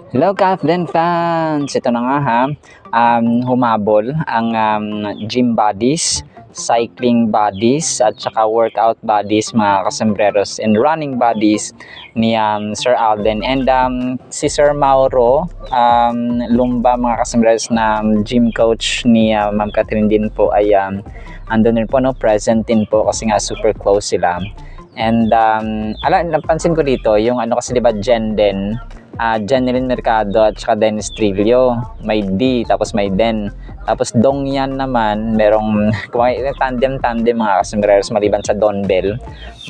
Hello Kathleen fans! Ito na nga ha, humabol ang gym buddies, cycling buddies at saka workout buddies mga kasembreros and running buddies ni Sir Alden and si Sir Mauro Lumba mga kasembreros na gym coach ni Ma'am Catherine din po ay andun rin po, no, present din po kasi nga super close sila. And napansin ko dito yung kasi diba Jeneline Mercado at saka Dennis Trillo, may D tapos may Den, tapos Dong Yan naman merong tandem mga kasembreros maliban sa Don Bell,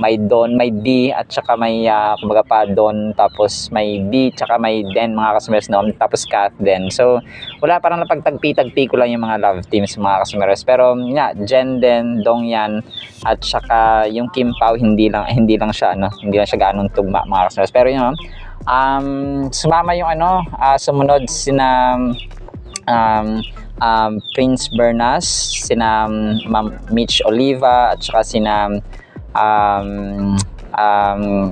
may Don, may D at saka may kumbaga pa Don, tapos may D tsaka may Den mga kasembreros, no? Tapos Kath Den. So wala, parang napagtagpi-tagpi ko lang yung mga love teams mga kasembreros, pero nga Jen Den, Dong Yan at saka yung Kim Pao hindi lang siya hindi lang siya gaanong tugma mga kasembreros, pero yun, sumama yung sumunod sina Prince Bernas, sina Ma'am Mitch Oliva at saka sina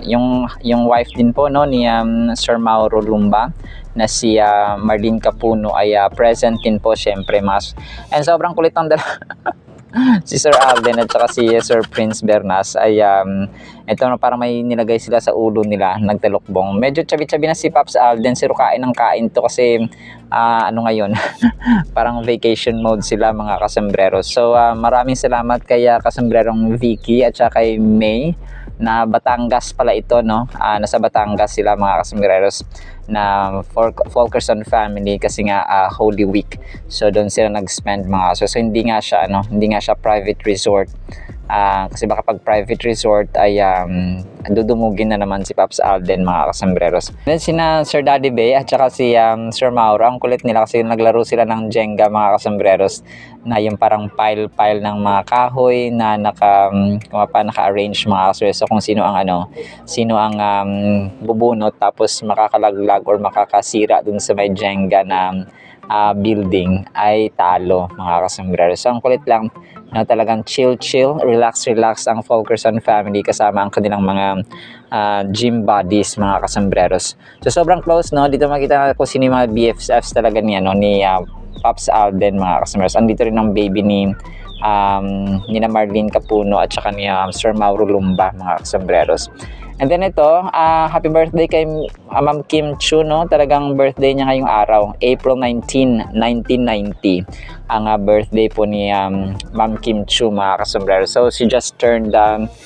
yung wife din po, no, ni Sir Mauro Lumba na si Marlene Capuno ay present din po syempre mas. And sobrang kulit ng si Sir Alden at saka si Sir Prince Bernas ay ito na parang may nilagay sila sa ulo nila, nagtalokbong. Medyo chabi-chabi na si Pops Alden, pero kain ng kain to kasi ngayon parang vacation mode sila mga kasembreros. So maraming salamat kay kasembrerong Vicky at saka kay May na Batangas pala ito, no? Nasa Batangas sila mga kasembreros na Fulkerson family kasi nga Holy Week. So doon sila nag-spend mga so hindi nga siya private resort. Kasi baka pag private resort ay dudumugin na naman si Pops Alden mga kasembreros. Then sina Sir Daddy Bay at saka si Sir Mauro, ang kulit nila kasi naglaro sila ng Jenga mga kasembreros na yung parang pile ng mga kahoy na naka-arrange mga kasembreros. So kung sino ang bubunot tapos makakalaglag or makakasira dun sa may Jenga na building ay talo mga kasembreros. So ang kulit lang na talagang chill, relax ang Fulkerson family kasama ang kanilang mga gym buddies mga kasembreros. So sobrang close, no? Dito makita ko sino yung mga BFFs talaga ni Pops Alden mga kasembreros. Andito rin ang baby ni Marlene Capuno at saka ni Sir Mauro Lumba mga kasembreros. And then ito, happy birthday kay Ma'am Kim Chu, no? Talagang birthday niya ngayong araw, April 19, 1990. Ang birthday po ni Ma'am Kim Chu mga kasombrero. So she just turned 35,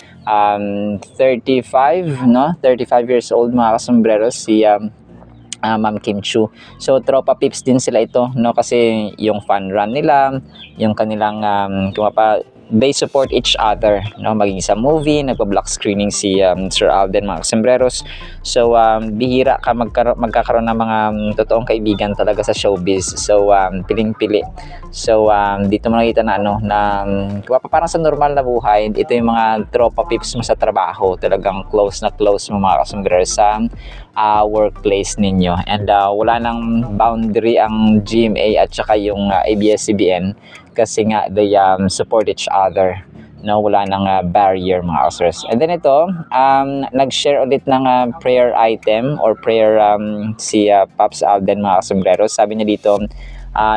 no? 35 years old mga kasombrero si Ma'am Kim Chu. So tropa pips din sila ito, no? Kasi yung fun run nila, yung kanilang they support each other, no? Maging sa movie, nagpa-block screening si Sir Alden mga kasembreros. So bihira ka magkakaroon ng mga totoong kaibigan talaga sa showbiz. So piling-pili. So dito mo nakita na parang sa normal na buhay, ito yung mga tropa pips mo sa trabaho, talagang close na close mo mga kasembreros sa workplace ninyo. And wala nang boundary ang GMA at saka yung ABS-CBN kasi nga they support each other, no? Wala nang barrier mga kasers. And then ito, nag-share ulit ng prayer item or prayer si Pops Alden mga kasembreros. Sabi niya dito,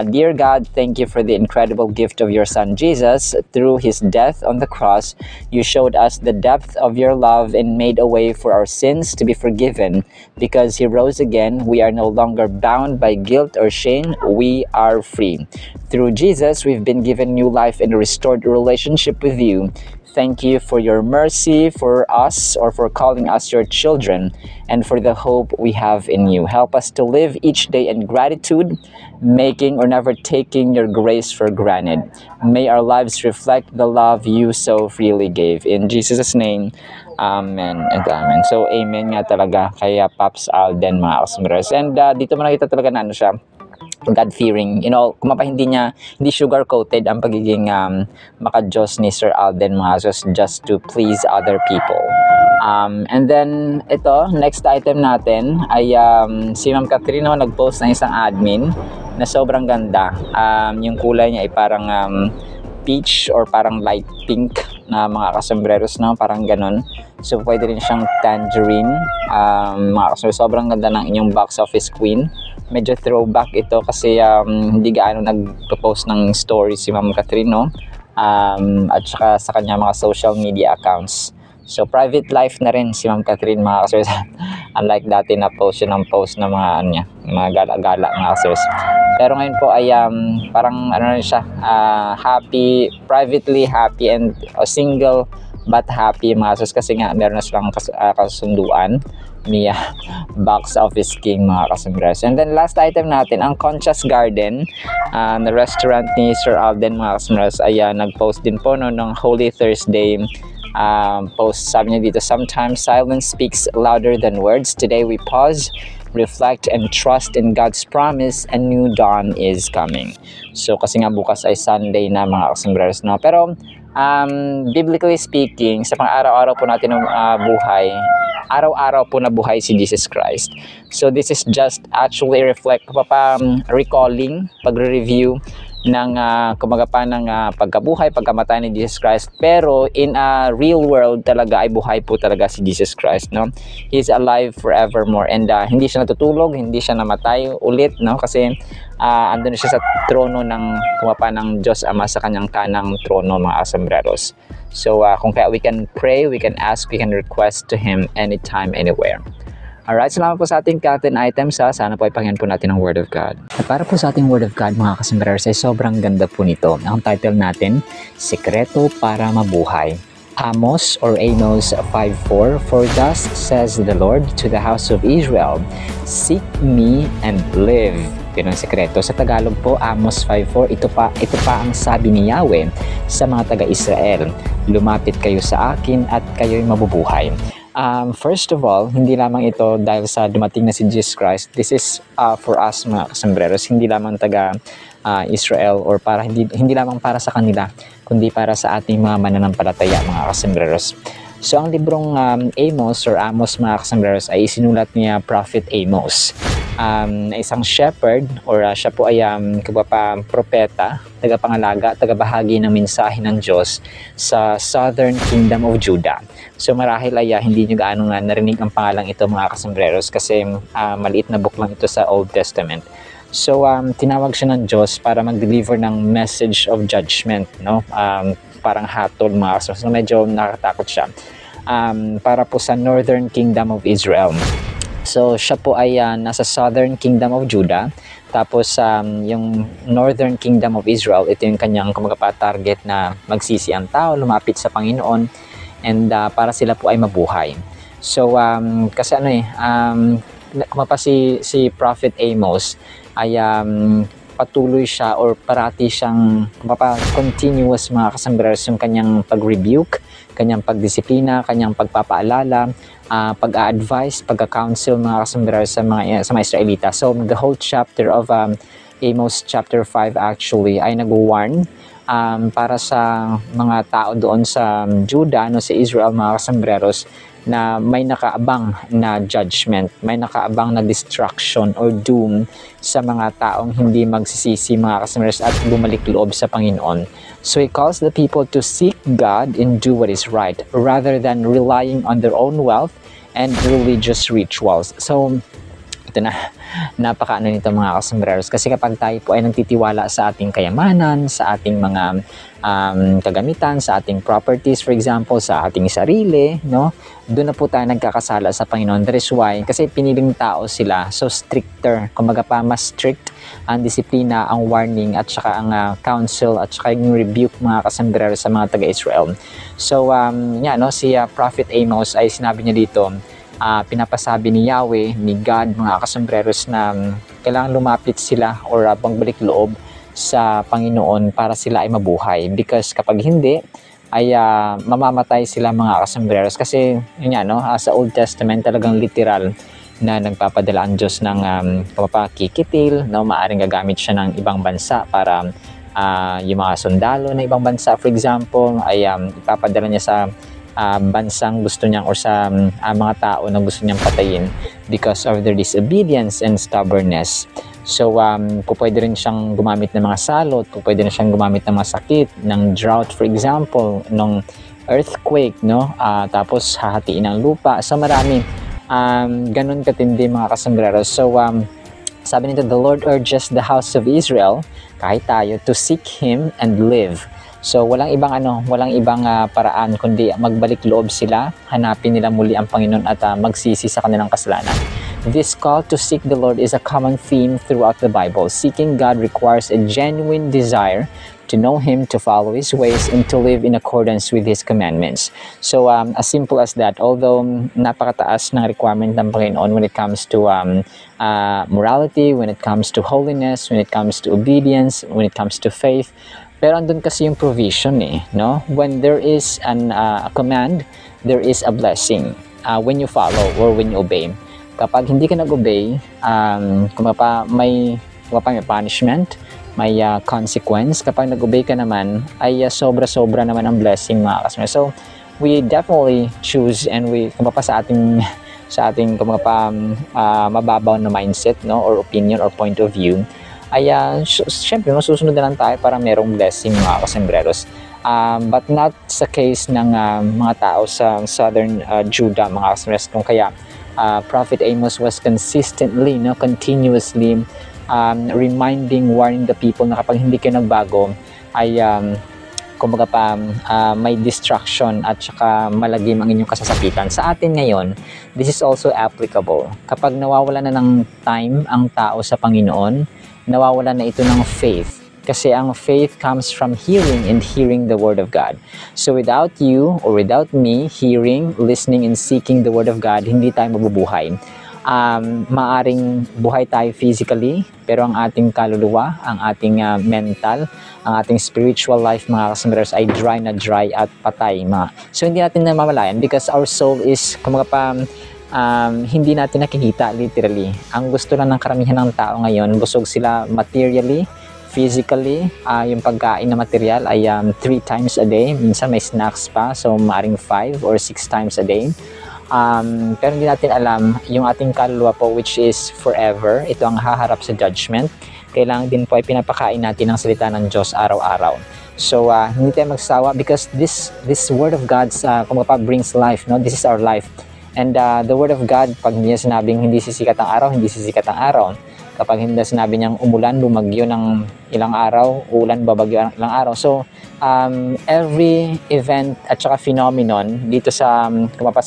Dear God, thank you for the incredible gift of your son Jesus. Through his death on the cross, you showed us the depth of your love and made a way for our sins to be forgiven. Because he rose again, we are no longer bound by guilt or shame. We are free. Through Jesus, we've been given new life and a restored relationship with you. Thank you for your mercy for us, or for calling us your children, and for the hope we have in you. Help us to live each day in gratitude, making or never taking your grace for granted. May our lives reflect the love you so freely gave. In Jesus' name, amen and amen. So amen nga talaga kay Pops Alden mga kasembreros. And dito mo nakita talaga na siya, God-fearing, hindi sugar-coated ang pagiging maka-Diyos ni Sir Alden mga just to please other people. And then ito, next item natin ay si Ma'am Catherine nag-post ng isang admin na sobrang ganda. Yung kulay niya ay parang peach or parang light pink na mga kasembreros, no? Parang ganon. So pwede rin siyang tangerine. Mga kasembreros, sobrang ganda ng inyong box office queen. Medyo throwback ito kasi hindi gaano nag-post ng story si Ma'am Catherine, no? At saka sa kanya mga social media accounts. So private life na rin si Ma'am Catherine, mga kasers. Unlike dati na post yun ng post na mga ano niya, mga gala-gala, mga kasers. Pero ngayon po ay parang ano rin siya, happy, privately happy and single but happy, mga kasers, kasi nga meron na silang kasunduan ni box office king, mga kasembres. And then last item natin, ang Concha's Garden, na restaurant ni Sir Alden, mga kasembres, ay nag-post din po no, ng Holy Thursday post. Sabi niya dito, sometimes silence speaks louder than words. Today we pause, reflect, and trust in God's promise. A new dawn is coming. So kasi nga bukas ay Sunday na, mga kasembres, no? Pero biblically speaking, sa pang-araw-araw po natin ng buhay, araw-araw po na buhay si Jesus Christ. So this is just actually reflect, recalling, pagre-review ng kumagapa ng pagkabuhay, pagkamatay ni Jesus Christ. Pero in a real world talaga ay buhay po talaga si Jesus Christ, no? He is alive forevermore, and hindi siya natutulog, hindi siya namatay ulit, no? Kasi andun siya sa trono ng kumapa ng Diyos Ama, sa kanyang kanang trono, mga kasembreros. So kung kaya we can pray, we can ask, we can request to Him anytime, anywhere. Alright, salamat po sa ating Captain items. Sana po ipangyan po natin ang Word of God. At para po sa ating Word of God, mga kasembreros, ay sobrang ganda po nito. Ang title natin, Sikreto para Mabuhay. Amos or Amos 5:4, For thus says the Lord to the house of Israel, Seek me and live. Yun ang sikreto. Sa Tagalog po, Amos 5:4, ito pa ang sabi ni Yahweh sa mga taga-Israel, lumapit kayo sa akin at kayo'y mabubuhay. First of all, hindi lamang ito dahil sa dumating na si Jesus Christ. This is for us, mga kasembreros, hindi lamang taga Israel, or para hindi lamang para sa kanila, kundi para sa ating mga mananampalataya, mga kasembreros. So ang librong Amos or Amos, mga kasembreros, ay isinulat niya Prophet Amos, na isang shepherd, or siya po ay propeta, tagapangalaga, tagabahagi ng mensahe ng Diyos sa Southern Kingdom of Judah. So marahil ay hindi nyo gaano nga narinig ang pangalang ito, mga kasembreros, kasi maliit na book lang ito sa Old Testament. So tinawag siya ng Diyos para mag-deliver ng message of judgment, no? Parang hatol, mga kasembreros. So medyo nakakatakot siya. Para po sa Northern Kingdom of Israel. So siya po ay nasa Southern Kingdom of Judah. Tapos yung Northern Kingdom of Israel, ito yung kanyang target na magsisi ang tao, lumapit sa Panginoon, and para sila po ay mabuhay. So kasi si Prophet Amos ay patuloy siya, or parati siyang continuous, mga kasembreros, yung kanyang pag-rebuke, kanyang pagdisiplina, kanyang pagpapaalala, pag-a-advise, pag-a-counsel, mga kasembreros, sa mga Israelita. So the whole chapter of Amos chapter 5 actually ay nag-warn para sa mga tao doon sa Judah, no, sa Israel, mga kasembreros, na may nakaabang na judgment, may nakaabang na destruction or doom sa mga taong hindi magsisisi, mga kasembreros, at bumalik loob sa Panginoon. So he calls the people to seek God and do what is right, rather than relying on their own wealth and religious rituals. So ito na, napakaano nito, mga kasembreros, kasi kapag tayo po ay nagtitiwala sa ating kayamanan, sa ating mga kagamitan, sa ating properties, for example, sa ating sarili, no, doon na po tayo nagkakasala sa Panginoon. That is why, kasi piniling tao sila, so stricter, kumbaga pa mas strict ang disiplina, ang warning, at saka ang counsel, at saka yung rebuke, mga kasembreros, sa mga taga-Israel. So si Prophet Amos ay sinabi niya dito, pinapasabi ni Yahweh, ni God, mga kasembreros, na kailangan lumapit sila or pagbalik loob sa Panginoon para sila ay mabuhay. Because kapag hindi, ay mamamatay sila, mga kasembreros. Kasi sa Old Testament talagang literal na nagpapadala ang Diyos ng kikitil, no? Maaring gagamit siya ng ibang bansa para yung mga sundalo ng ibang bansa, for example, ay ipapadala niya sa bansang gusto niyang, or sa mga tao na gusto niyang patayin because of their disobedience and stubbornness. So pwede rin siyang gumamit ng mga salot, pwede rin siyang gumamit ng mga sakit, ng drought, for example, nung earthquake, no? Tapos hahatiin ang lupa. So marami ganun katindi mga kasambreros. So sabi nito, the Lord urges the house of Israel, kahit tayo, to seek Him and live. So walang ibang paraan kundi magbalik loob sila, hanapin nila muli ang Panginoon at magsisi sa kanilang kasalanan. This call to seek the Lord is a common theme throughout the Bible. Seeking God requires a genuine desire to know Him, to follow His ways, and to live in accordance with His commandments. So as simple as that, although napakataas ng requirement ng Panginoon when it comes to morality, when it comes to holiness, when it comes to obedience, when it comes to faith, pero andun kasi yung provision no? When there is a command, there is a blessing when you follow or when you obey. Kapag hindi ka nag-obey, may punishment, may consequence. Kapag nag-obey ka naman, ay sobra-sobra naman ang blessing mga kasama. So, we definitely choose and sa ating mababaw na mindset, no, or opinion or point of view, ay syempre masusunod na lang tayo para merong blessing mga kasambreros. But not sa case ng mga tao sa southern Judah mga kasambreros. Kung kaya Prophet Amos was continuously warning the people na kapag hindi kayo nagbago ay may distraction at saka malagim ang inyong kasasakitan. Sa atin ngayon, this is also applicable. Kapag nawawala na ng time ang tao sa Panginoon, nawawala na ito ng faith. Kasi ang faith comes from hearing and hearing the Word of God. So without you or without me hearing, listening, and seeking the Word of God, hindi tayo mabubuhay. Maaring buhay tayo physically, pero ang ating kaluluwa, ang ating mental, ang ating spiritual life mga kasambreros ay dry at patay. So hindi natin namamalayan because our soul is hindi natin nakikita literally. Ang gusto lang ng karamihan ng tao ngayon, busog sila materially, physically. Yung pagkain na material ay 3 times a day. Minsan may snacks pa, so maaring 5 or 6 times a day. Pero hindi natin alam yung ating kaluluwa po, which is forever. Ito ang haharap sa judgment. Kailangan din po ay pinapakain natin ang salita ng Diyos araw-araw. So hindi tayo magsawa because this Word of God brings life. No? This is our life. And the Word of God, pag niya sinabing hindi sisikat ang araw, hindi sisikat ang araw. Kapag hindi sinabi niyang umulan, bumagyo ng ilang araw, ulan, babagyo ng ilang araw. So, every event at saka phenomenon dito sa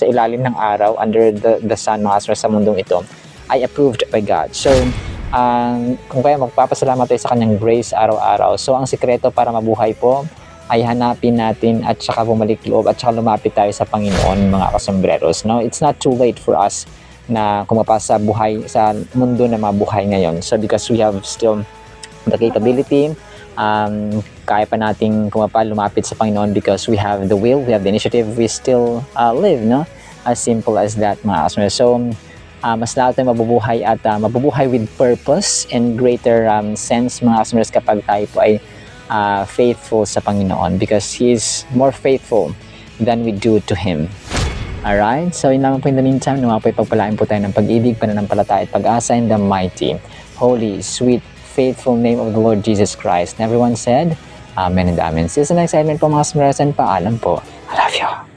ilalim ng araw, under the sun, mga astres sa mundong ito, ay approved by God. So, kung kaya magpapasalamat tayo sa kanyang grace araw-araw. So, ang sikreto para mabuhay po, ay hanapin natin at saka bumalik loob at saka lumapit tayo sa Panginoon mga kasambreros. No? It's not too late for us na kumapasa buhay sa mundo na mabuhay ngayon. So because we have still the capability, kaya pa nating lumapit sa Panginoon because we have the will, we have the initiative, we still live, no? As simple as that mga kasambreros. So mas lalo tayong mabubuhay at mabubuhay with purpose and greater sense mga kasambreros kapag tayo po ay faithful sa Panginoon because He is more faithful than we do to Him. Alright? So, yun lamang po in the meantime, naman po ipagpalain po tayo ng pag-ibig, pananampalataya at pag-asa in the mighty, holy, sweet, faithful name of the Lord Jesus Christ. And everyone said, Amen and Amen. See you sa next segment po mga kasambreros and paalam po. I love you.